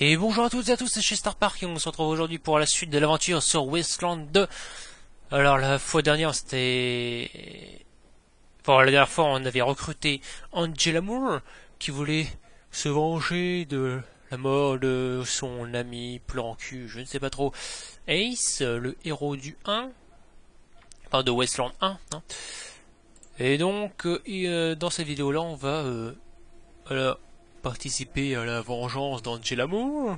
Et bonjour à toutes et à tous, c'est chez Star Park et on se retrouve aujourd'hui pour la suite de l'aventure sur Wasteland 2. Alors la fois dernière c'était... Enfin la dernière fois on avait recruté Angela Moore qui voulait se venger de la mort de son ami plan cul, je ne sais pas trop, Ace, le héros du 1, enfin de Wasteland 1. Hein. Et donc dans cette vidéo là on va voilà, participer à la vengeance d'Angela Moore.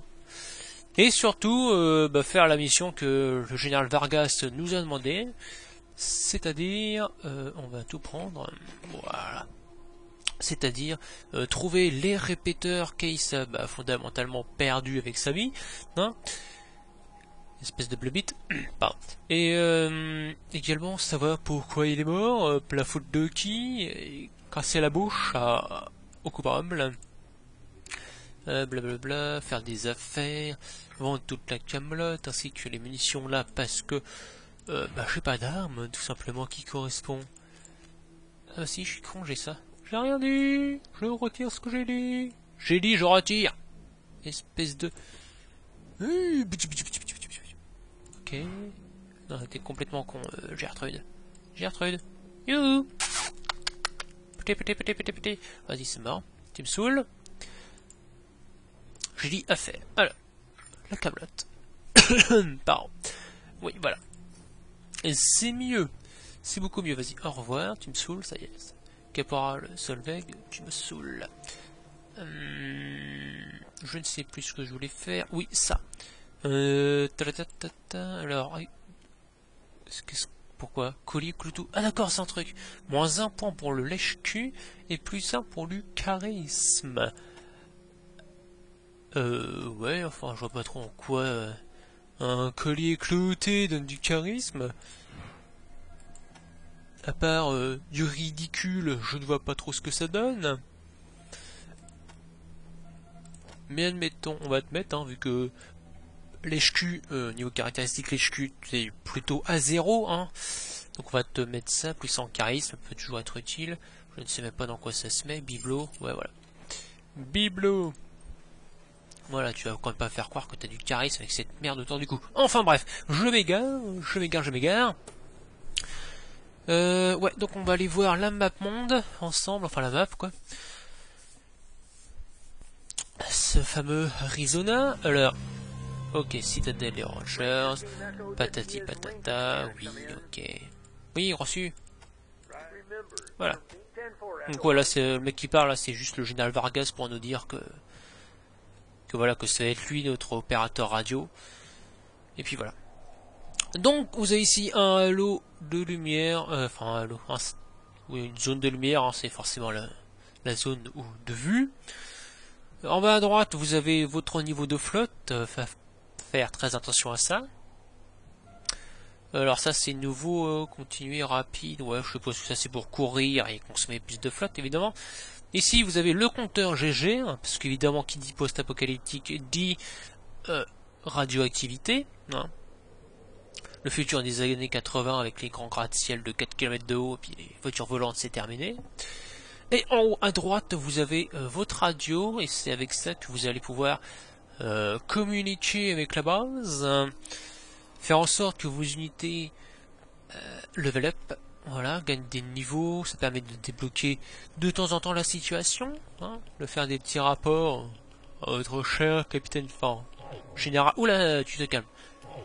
Et surtout, faire la mission que le général Vargas nous a demandé, c'est-à-dire, on va tout prendre, voilà, c'est-à-dire trouver les répéteurs qu'Ace a fondamentalement perdu avec sa vie, hein, espèce de blubit, pardon. Et également savoir pourquoi il est mort, la faute de qui, et casser la bouche au coupable. Blablabla, faire des affaires, vendre toute la camelote ainsi que les munitions là parce que j'ai pas d'armes tout simplement qui correspond. Ah si, je suis con, j'ai ça. J'ai rien dit, je retire ce que j'ai dit. J'ai dit je retire. Espèce de... Ok. Non, t'es complètement con, Gertrude. Gertrude. Youhou. Pété. Vas-y, c'est mort. Tu me saoules. J'ai dit affaire. Alors, la camelote. Pardon. Oui, voilà. Et c'est mieux. C'est beaucoup mieux. Vas-y, au revoir. Tu me saoules, ça y est. Caporal Solveig, tu me saoules. Je ne sais plus ce que je voulais faire. Oui, ça. Alors, pourquoi collier, cloutou. Ah d'accord, c'est un truc. Moins un point pour le lèche-cul et plus un pour le charisme. Ouais, enfin, je vois pas trop en quoi un collier clouté donne du charisme. À part du ridicule, je ne vois pas trop ce que ça donne. Mais admettons, on va te mettre, hein, vu que lèche-cul, niveau caractéristique lèche-cul, c'est plutôt à 0, hein. Donc on va te mettre ça, plus en charisme, peut toujours être utile. Je ne sais même pas dans quoi ça se met, bibelot, ouais voilà. Bibelot. Voilà, tu vas quand même pas faire croire que t'as du charisme avec cette merde autour du cou. Enfin bref, je m'égare. Ouais, donc on va aller voir la map monde ensemble, enfin la map quoi. Ce fameux Arizona. Alors, ok, Citadel et Rangers, patati patata, oui, ok. Oui, reçu. Voilà. Donc voilà, c'est le mec qui parle là, c'est juste le général Vargas pour nous dire que voilà, que ça va être lui notre opérateur radio. Et puis voilà. Donc vous avez ici un halo de lumière, enfin un halo, oui, une zone de lumière, hein, c'est forcément la zone de vue. En bas à droite, vous avez votre niveau de flotte, faire très attention à ça. Alors ça c'est nouveau, continuer rapide, ouais je suppose que ça c'est pour courir et consommer plus de flotte évidemment. Ici vous avez le compteur GG, hein, parce qu'évidemment qui dit post-apocalyptique dit radioactivité. Hein. Le futur des années 80 avec les grands gratte-ciel de 4 km de haut et puis les voitures volantes c'est terminé. Et en haut à droite vous avez votre radio et c'est avec ça que vous allez pouvoir communiquer avec la base, faire en sorte que vos unités level up, voilà, gagnent des niveaux, ça permet de débloquer de temps en temps la situation, hein, de faire des petits rapports à votre cher capitaine, enfin, général, oula, tu te calmes,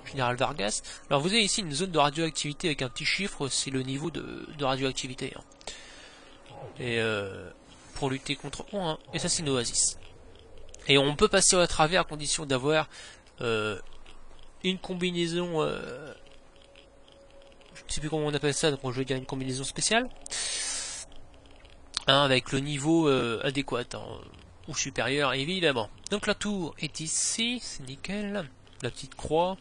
général Vargas. Alors vous avez ici une zone de radioactivité avec un petit chiffre, c'est le niveau de radioactivité. Hein. Et pour lutter contre... Oh, hein, et ça c'est une oasis. Et on peut passer à travers à condition d'avoir une combinaison... je sais plus comment on appelle ça, donc je vais dire une combinaison spéciale. Hein, avec le niveau adéquat, hein, ou supérieur évidemment. Donc la tour est ici, c'est nickel. La petite croix.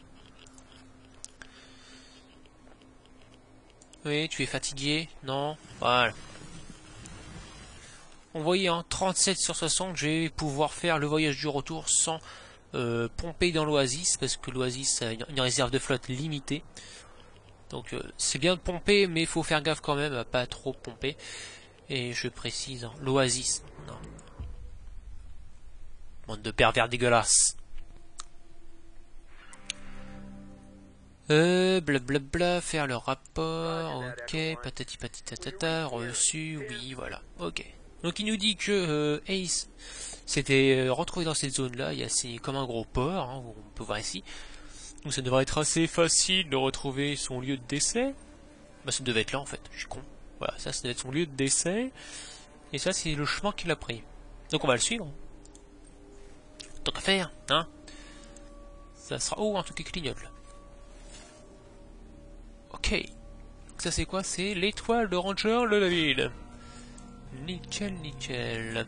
Oui, tu es fatigué? Non? Voilà. On voyait hein, 37 sur 60, je vais pouvoir faire le voyage du retour sans pomper dans l'oasis, parce que l'oasis a une réserve de flotte limitée. Donc c'est bien de pomper, mais il faut faire gaffe quand même à pas trop pomper. Et je précise, hein, l'oasis. Non. Bande de pervers dégueulasses. Blablabla, faire le rapport, ok, patati patata, reçu, oui, voilà, ok. Donc il nous dit que Ace s'était retrouvé dans cette zone-là, il y a c'est comme un gros port, hein, on peut voir ici. Donc ça devrait être assez facile de retrouver son lieu de décès. Bah ça devait être là en fait, je suis con. Voilà, ça devait être son lieu de décès. Et ça c'est le chemin qu'il a pris. Donc on va le suivre. Tant qu'à faire, hein. Ça sera... Oh, un truc qui clignote là. Ok. Donc ça c'est quoi? C'est l'étoile de Ranger de la ville. Nickel, nickel.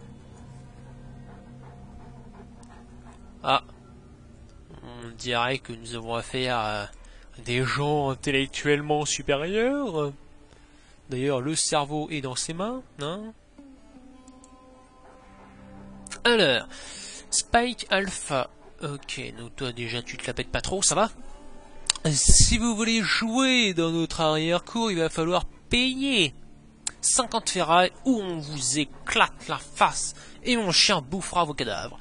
Ah. On dirait que nous avons affaire à des gens intellectuellement supérieurs. D'ailleurs, le cerveau est dans ses mains, hein. Alors, Spike Alpha. Ok, donc toi déjà tu te la pètes pas trop, ça va? Si vous voulez jouer dans notre arrière-cour, il va falloir payer 50 ferrailles ou on vous éclate la face et mon chien bouffera vos cadavres.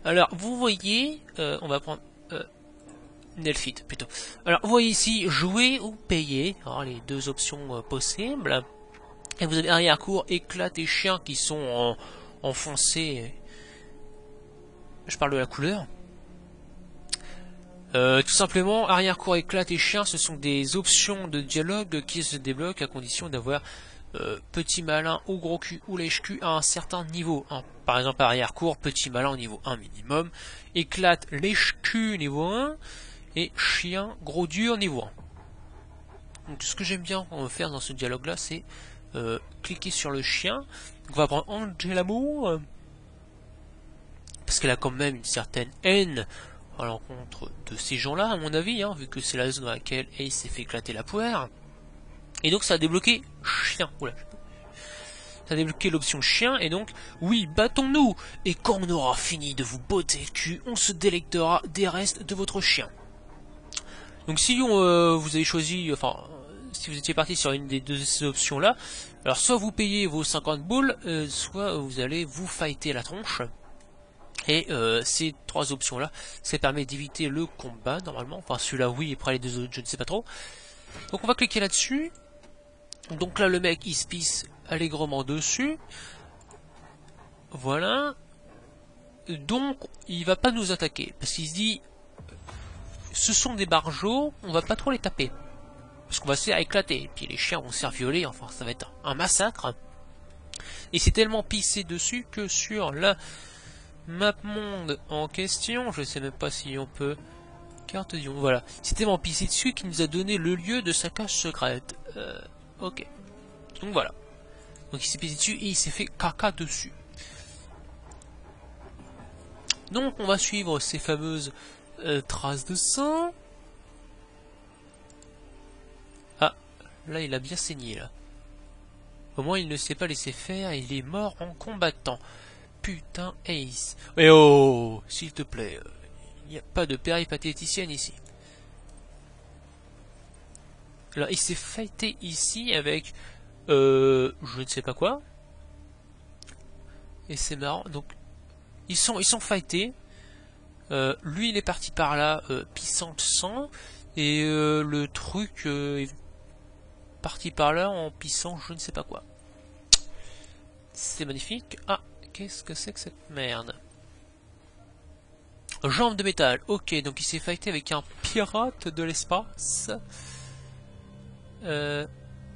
Alors, vous voyez, on va prendre Nelfit plutôt. Alors, vous voyez ici, jouer ou payer, alors, les deux options possibles. Et vous avez arrière-cour, éclate et chien qui sont enfoncés. Je parle de la couleur. Tout simplement, arrière-cour, éclate et chien, ce sont des options de dialogue qui se débloquent à condition d'avoir petit malin ou gros cul ou lèche cul à un certain niveau. Hein. Par exemple, arrière-cour, petit malin au niveau 1 minimum, éclate, lèche cul niveau 1, et chien, gros dur niveau 1. Donc ce que j'aime bien faire dans ce dialogue-là, c'est cliquer sur le chien. Donc, on va prendre Angela Moore, parce qu'elle a quand même une certaine haine à l'encontre de ces gens-là, à mon avis, hein, vu que c'est la zone dans laquelle Ace s'est fait éclater la poire. Et donc ça a débloqué chien. Oula. Ça a débloqué l'option chien, et donc, oui, battons-nous. Et quand on aura fini de vous botter le cul, on se délectera des restes de votre chien. Donc si vous avez choisi, enfin, si vous étiez parti sur une des deux options-là, alors soit vous payez vos 50 boules, soit vous allez vous fighter la tronche. Et ces trois options-là, ça permet d'éviter le combat, normalement. Enfin, celui-là, oui, et après les deux autres, je ne sais pas trop. Donc on va cliquer là-dessus. Donc là, le mec, il se pisse allègrement dessus. Voilà. Donc, il va pas nous attaquer. Parce qu'il se dit, ce sont des barjots, on va pas trop les taper. Parce qu'on va se faire éclater. Et puis les chiens vont se faire violer, enfin, ça va être un massacre. Et c'est tellement pissé dessus que sur la map monde en question, je sais même pas si on peut... Carte Dion, voilà. C'est tellement pissé dessus qu'il nous a donné le lieu de sa cage secrète. Ok. Donc voilà. Donc il s'est pissé dessus et il s'est fait caca dessus. Donc on va suivre ces fameuses traces de sang. Ah, là il a bien saigné là. Au moins il ne s'est pas laissé faire, il est mort en combattant. Putain, Ace. Eh oh, s'il te plaît, il n'y a pas de péripatéticienne ici. Alors il s'est fighté ici avec je ne sais pas quoi. Et c'est marrant, donc ils sont fightés. Lui il est parti par là, pissant de sang, et le truc est parti par là en pissant je ne sais pas quoi. C'est magnifique. Ah, qu'est-ce que c'est que cette merde? Jambe de métal, ok, donc il s'est fighté avec un pirate de l'espace.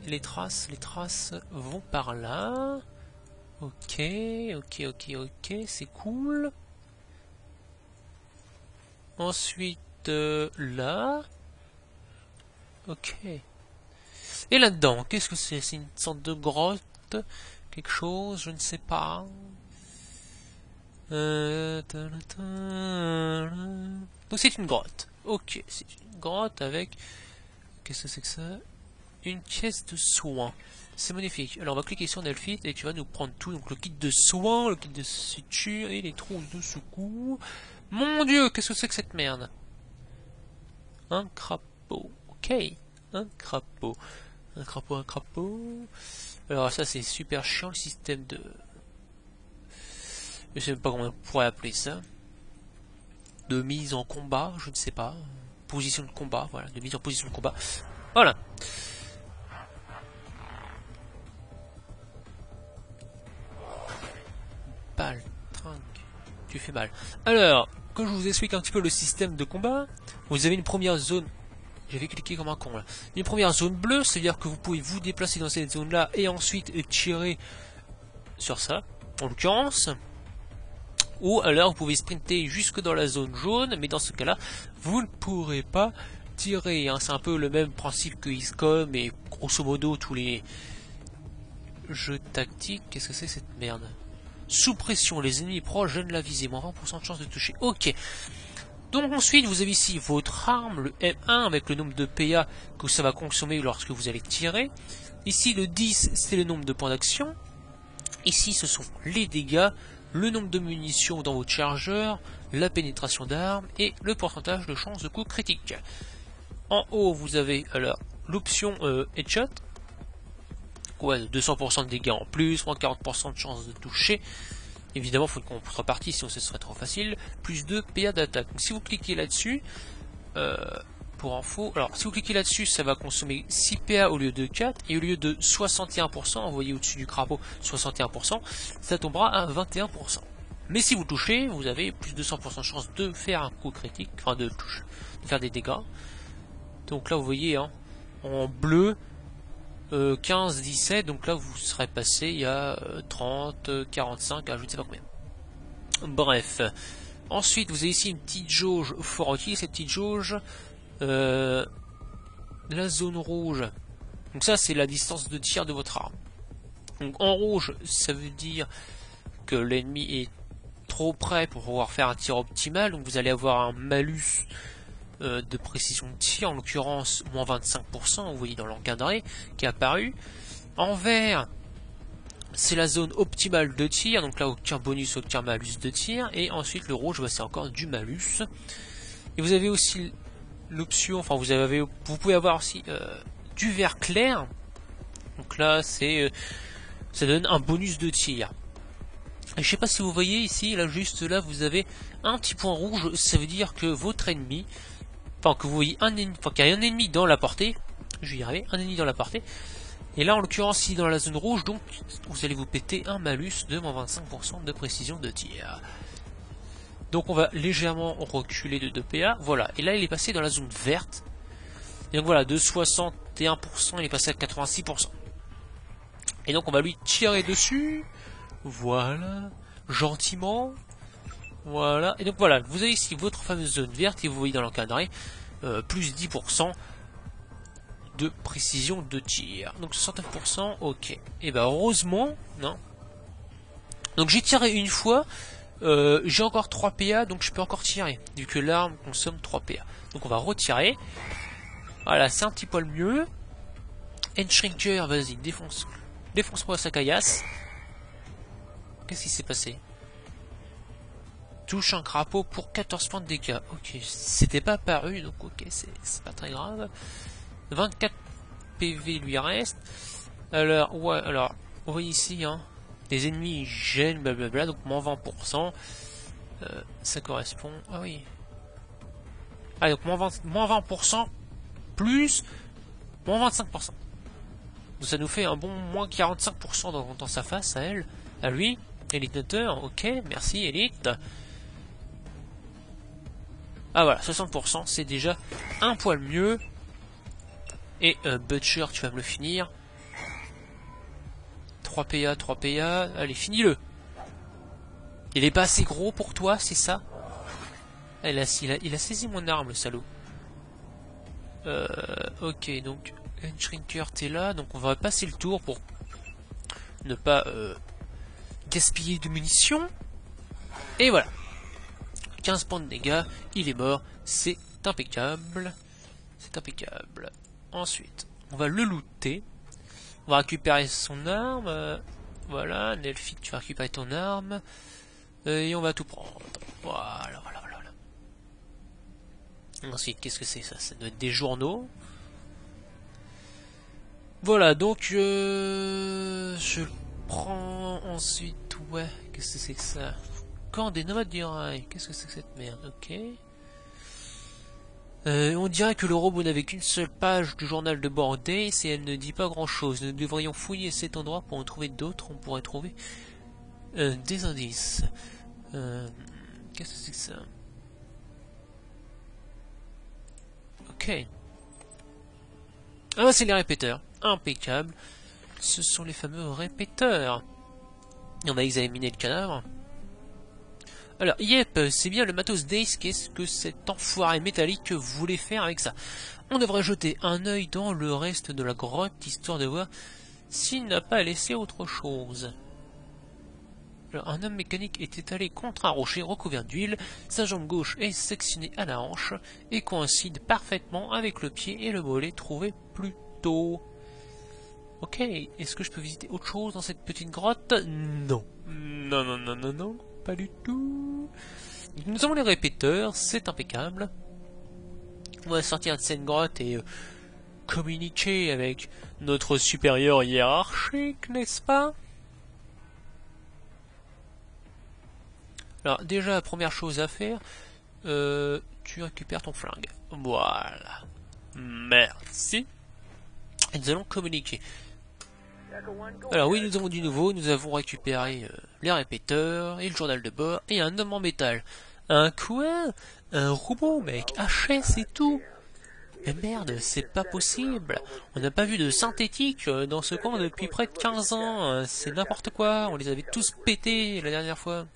Les traces vont par là. Ok, c'est cool. Ensuite, là. Ok. Et là-dedans, qu'est-ce que c'est? C'est une sorte de grotte? Quelque chose, je ne sais pas. Donc c'est une grotte. Ok, c'est une grotte avec... Qu'est-ce que c'est que ça? Une pièce de soins. C'est magnifique. Alors on va cliquer sur Nelfit et tu vas nous prendre tout. Donc le kit de soins, le kit de suture et les trous de secours. Mon dieu, qu'est-ce que c'est que cette merde? Un crapaud. Ok. Un crapaud. Un crapaud. Alors ça c'est super chiant le système de... Je sais même pas comment on pourrait appeler ça. De mise en combat, je ne sais pas. position de combat, voilà, de mise en position de combat. Voilà. Balle, trinque, tu fais mal. Alors, quand je vous explique un petit peu le système de combat, vous avez une première zone. J'avais cliqué comme un con là. Une première zone bleue, c'est-à-dire que vous pouvez vous déplacer dans cette zone-là et ensuite tirer sur ça, en l'occurrence. Ou alors vous pouvez sprinter jusque dans la zone jaune, mais dans ce cas-là, vous ne pourrez pas tirer. Hein. C'est un peu le même principe que XCOM et grosso modo tous les jeux tactiques. Qu'est-ce que c'est cette merde? Sous pression, les ennemis proches gênent la visée, moins 20% de chance de toucher. Ok. Donc ensuite, vous avez ici votre arme, le M1, avec le nombre de PA que ça va consommer lorsque vous allez tirer. Ici, le 10, c'est le nombre de points d'action. Ici, ce sont les dégâts, le nombre de munitions dans votre chargeur, la pénétration d'armes et le pourcentage de chance de coup critique. En haut, vous avez alors l'option Headshot. Ouais, 200% de dégâts en plus, moins 40% de chance de toucher. Évidemment, il faut une contrepartie, sinon ce serait trop facile. Plus 2 PA d'attaque. Donc si vous cliquez là-dessus, pour info, alors si vous cliquez là-dessus, ça va consommer 6 PA au lieu de 4, et au lieu de 61%, vous voyez au-dessus du crapaud 61%, ça tombera à 21%. Mais si vous touchez, vous avez plus de 100% de chance de faire un coup critique, enfin de faire des dégâts. Donc là, vous voyez, hein, en bleu, 15, 17, donc là vous serez passé il y a 30, 45, je ne sais pas combien. Bref. Ensuite, vous avez ici une petite jauge fort utile, cette petite jauge. La zone rouge. Donc ça, c'est la distance de tir de votre arme. Donc en rouge, ça veut dire que l'ennemi est trop près pour pouvoir faire un tir optimal. Donc vous allez avoir un malus de précision de tir, en l'occurrence moins 25%, vous voyez dans l'encadré qui est apparu. En vert, c'est la zone optimale de tir, donc là aucun bonus, aucun malus de tir. Et ensuite le rouge, bah, c'est encore du malus. Et vous avez aussi l'option, enfin vous pouvez avoir aussi du vert clair. Donc là c'est ça donne un bonus de tir. Et je sais pas si vous voyez ici, là juste là vous avez un petit point rouge, ça veut dire que votre ennemi, enfin que vous voyez un ennemi, enfin qu'il y a un ennemi dans la portée, je vais y arriver, un ennemi dans la portée. Et là en l'occurrence il est dans la zone rouge, donc vous allez vous péter un malus de moins 25% de précision de tir. Donc on va légèrement reculer de 2 PA, voilà, et là il est passé dans la zone verte. Et donc voilà, de 61% il est passé à 86%. Et donc on va lui tirer dessus, voilà, gentiment, voilà, et donc voilà, vous avez ici votre fameuse zone verte, et vous voyez dans l'encadré, plus 10% de précision de tir. Donc 69%, ok. Et bah heureusement, non. Donc j'ai tiré une fois, j'ai encore 3 PA, donc je peux encore tirer, vu que l'arme consomme 3 PA. Donc on va retirer. Voilà, c'est un petit poil mieux. Endshrinker, vas-y, défonce-moi sa caillasse. Qu'est-ce qui s'est passé? Touche un crapaud pour 14 points de dégâts. Ok, c'était pas apparu, donc ok, c'est pas très grave. 24 PV lui reste. Alors, ouais, alors, vous voyez ici, hein, les ennemis gênent, blablabla, donc moins 20%. Ça correspond. Ah oui. Ah, donc moins 20% plus moins 25%. Donc ça nous fait un bon moins 45% dans sa face à elle. À lui, Elite Hunter, ok, merci Elite. Ah voilà, 60%, c'est déjà un poil mieux. Et Butcher, tu vas me le finir. 3 PA, 3 PA, allez, finis-le. Il est pas assez gros pour toi, c'est ça? Il a saisi mon arme, le salaud. Ok, donc Endshrinker, t'es là, donc on va passer le tour pour ne pas gaspiller de munitions. Et voilà. 15 points de dégâts, il est mort, c'est impeccable. C'est impeccable. Ensuite, on va le looter. On va récupérer son arme. Voilà, Nelphic, tu vas récupérer ton arme. Et on va tout prendre. Voilà, voilà, voilà. Ensuite, qu'est-ce que c'est ça? Ça doit être des journaux. Voilà, donc je prends ensuite, ouais, qu'est-ce que c'est que ça? Camp des nomades du rail, qu'est-ce que c'est que cette merde? Ok. On dirait que le robot n'avait qu'une seule page du journal de bord d'Ace et elle ne dit pas grand chose. Nous devrions fouiller cet endroit pour en trouver d'autres. On pourrait trouver des indices. Qu'est-ce que c'est que ça? Ok. Ah, c'est les répéteurs. Impeccable. Ce sont les fameux répéteurs. Et on va examiner le cadavre. Alors, yep, c'est bien le matos d'Ace. Qu'est-ce que cet enfoiré métallique voulait faire avec ça? On devrait jeter un œil dans le reste de la grotte, histoire de voir s'il n'a pas laissé autre chose. Alors, un homme mécanique est étalé contre un rocher recouvert d'huile. Sa jambe gauche est sectionnée à la hanche et coïncide parfaitement avec le pied et le mollet trouvés plus tôt. Ok, est-ce que je peux visiter autre chose dans cette petite grotte? Non. Non, non, non, non, non, pas du tout. Nous avons les répéteurs, c'est impeccable. On va sortir de cette grotte et communiquer avec notre supérieur hiérarchique, n'est-ce pas? Alors déjà, première chose à faire, tu récupères ton flingue. Voilà. Merci. Et nous allons communiquer. Alors oui, nous avons du nouveau, nous avons récupéré les répéteurs et le journal de bord et un homme en métal. Un quoi? Un robot, mec, HS et tout. Mais merde, c'est pas possible. On n'a pas vu de synthétique dans ce camp depuis près de 15 ans. C'est n'importe quoi, on les avait tous pétés la dernière fois.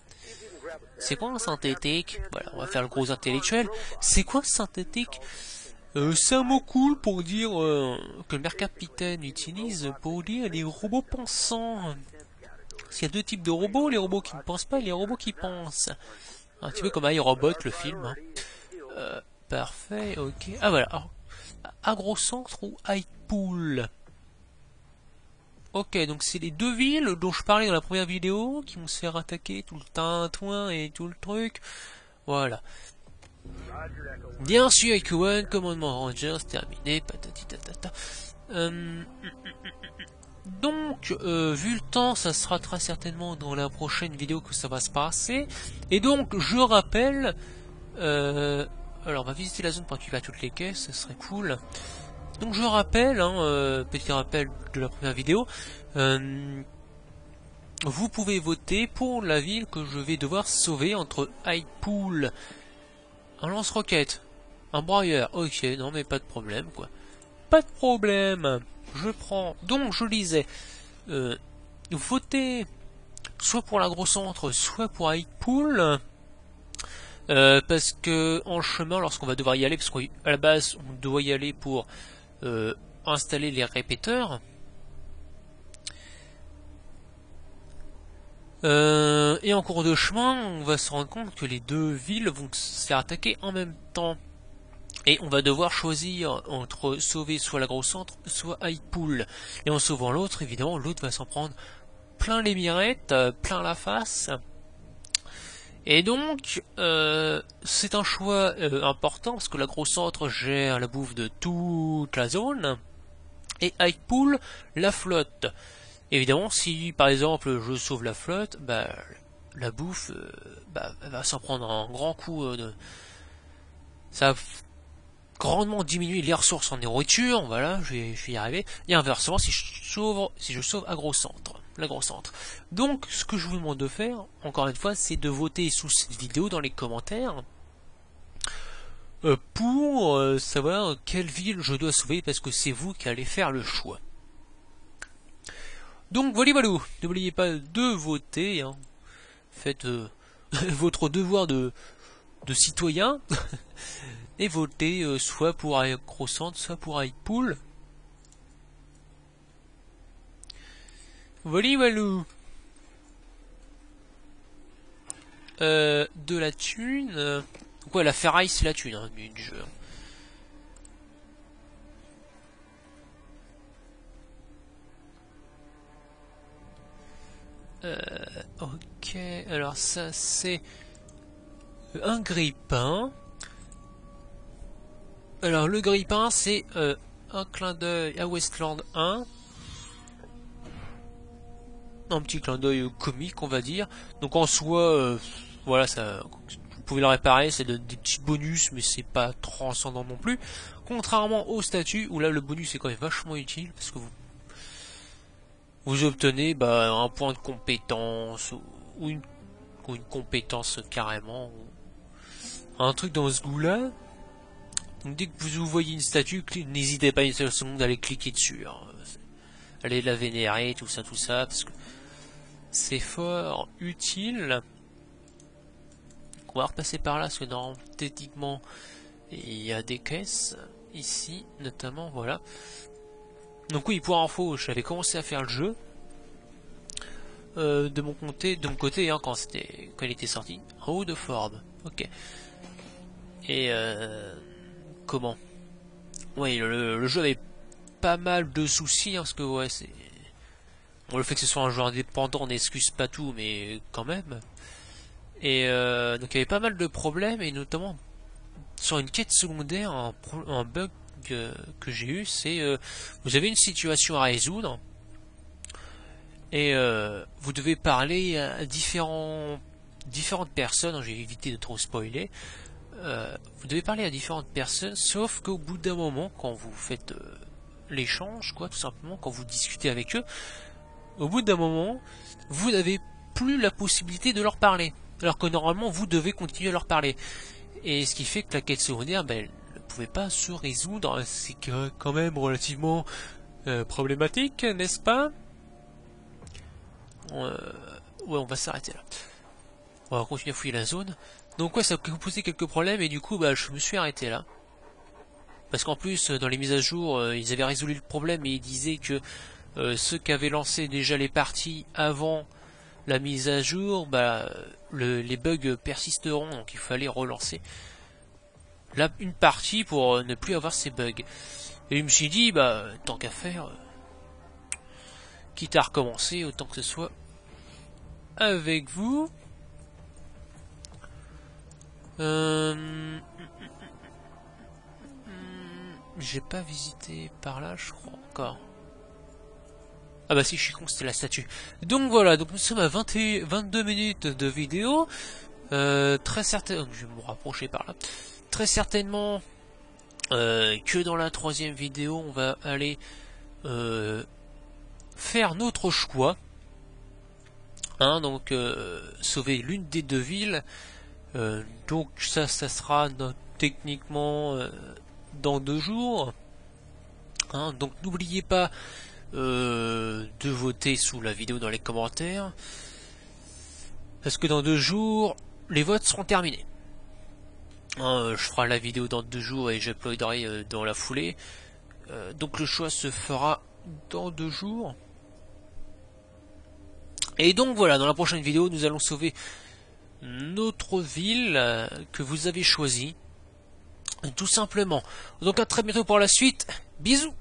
C'est quoi un synthétique? Voilà, on va faire le gros intellectuel. C'est quoi synthétique? C'est un mot cool pour dire que le maire capitaine utilise pour dire les robots pensants. Parce qu'il y a deux types de robots, les robots qui ne pensent pas et les robots qui pensent. Un petit peu comme iRobot, le film. Hein. Parfait, ok. Ah voilà, alors, Agrocentre ou Highpool? Ok, donc c'est les deux villes dont je parlais dans la première vidéo, qui vont se faire attaquer tout le tintouin et tout le truc. Voilà. Bien sûr, Echo One, commandement Rangers, terminé, patati tatata. Donc, vu le temps, ça sera très certainement dans la prochaine vidéo que ça va se passer. Et donc, je rappelle... alors, on va visiter la zone pour récupérer toutes les caisses, ce serait cool. Donc, je rappelle, petit rappel de la première vidéo, vous pouvez voter pour la ville que je vais devoir sauver entre Highpool, un lance-roquette, un broyeur, ok, non mais pas de problème quoi. Pas de problème, je prends. Donc je lisais, votez soit pour l'agro-centre, soit pour Highpool, parce que en chemin, lorsqu'on va devoir y aller, parce qu'à la base on doit y aller pour installer les répéteurs, et en cours de chemin, on va se rendre compte que les deux villes vont se faire attaquer en même temps. Et on va devoir choisir entre sauver soit l'agro-centre, soit Highpool. Et en sauvant l'autre, évidemment, l'autre va s'en prendre plein les mirettes, plein la face. Et donc, c'est un choix important, parce que l'agro-centre gère la bouffe de toute la zone, et Highpool, la flotte. Évidemment, si par exemple je sauve la flotte, bah, la bouffe elle va s'en prendre un grand coup ça va grandement diminuer les ressources en nourriture, voilà, je vais y arriver. Et inversement, si je sauve Agrocentre, l'agro-centre. Donc, ce que je vous demande de faire, encore une fois, c'est de voter sous cette vidéo dans les commentaires pour savoir quelle ville je dois sauver, parce que c'est vous qui allez faire le choix. Donc voilà, n'oubliez pas de voter, hein. Faites votre devoir de citoyen et votez soit pour Agrocentre, soit pour Highpool. Voilà. De la thune. Donc ouais, la ferraille c'est la thune du jeu. Ok, alors ça c'est un grippin. Alors le grippin c'est un clin d'œil à Wasteland 1. Un petit clin d'œil comique on va dire. Donc en soi, voilà, ça pouvez le réparer, c'est des petits bonus, mais c'est pas transcendant non plus. Contrairement aux statues, où là le bonus est quand même vachement utile, parce que vous obtenez un point de compétence, ou une compétence carrément, ou un truc dans ce goût-là. Donc dès que vous voyez une statue, n'hésitez pas une seule seconde à aller cliquer dessus. Hein. Allez la vénérer, tout ça, parce que c'est fort utile. On va repasser par là, parce que normalement, techniquement, il y a des caisses, ici, notamment, voilà. Donc oui, pour info, j'avais commencé à faire le jeu. De mon côté, hein, quand il était sorti, en haut de Forbes. Ok. Et comment? Oui, le jeu avait pas mal de soucis, hein, parce que ouais, c'est... Bon, le fait que ce soit un jeu indépendant n'excuse pas tout, mais quand même. Et donc il y avait pas mal de problèmes, et notamment sur une quête secondaire, un bug que j'ai eu, c'est vous avez une situation à résoudre, et vous devez parler à différentes personnes, j'ai évité de trop spoiler, vous devez parler à différentes personnes, sauf qu'au bout d'un moment, quand vous faites l'échange, quoi, tout simplement, quand vous discutez avec eux, au bout d'un moment, vous n'avez plus la possibilité de leur parler, alors que normalement vous devez continuer à leur parler. Et ce qui fait que la quête secondaire, elle ne pouvait pas se résoudre, c'est quand même relativement problématique, n'est-ce pas? Ouais, on va s'arrêter là. On va continuer à fouiller la zone. Donc ouais, ça a posé quelques problèmes, et du coup, je me suis arrêté là. Parce qu'en plus, dans les mises à jour, ils avaient résolu le problème, et ils disaient que ceux qui avaient lancé déjà les parties avant la mise à jour, les bugs persisteront, donc il fallait relancer une partie pour ne plus avoir ces bugs. Et je me suis dit, tant qu'à faire, quitte à recommencer, autant que ce soit avec vous. J'ai pas visité par là, je crois encore. Ah si, je suis con, c'était la statue. Donc voilà, donc nous sommes à 22 minutes de vidéo. Très certainement, je vais me rapprocher par là. Très certainement que dans la troisième vidéo, on va aller faire notre choix. Hein, donc sauver l'une des deux villes. Donc ça sera techniquement dans 2 jours. Hein, donc n'oubliez pas de voter sous la vidéo dans les commentaires, parce que dans 2 jours les votes seront terminés. Je ferai la vidéo dans 2 jours et j'uploaderai dans la foulée. Donc le choix se fera dans 2 jours. Et donc voilà, dans la prochaine vidéo, nous allons sauver notre ville que vous avez choisie, tout simplement. Donc à très bientôt pour la suite. Bisous.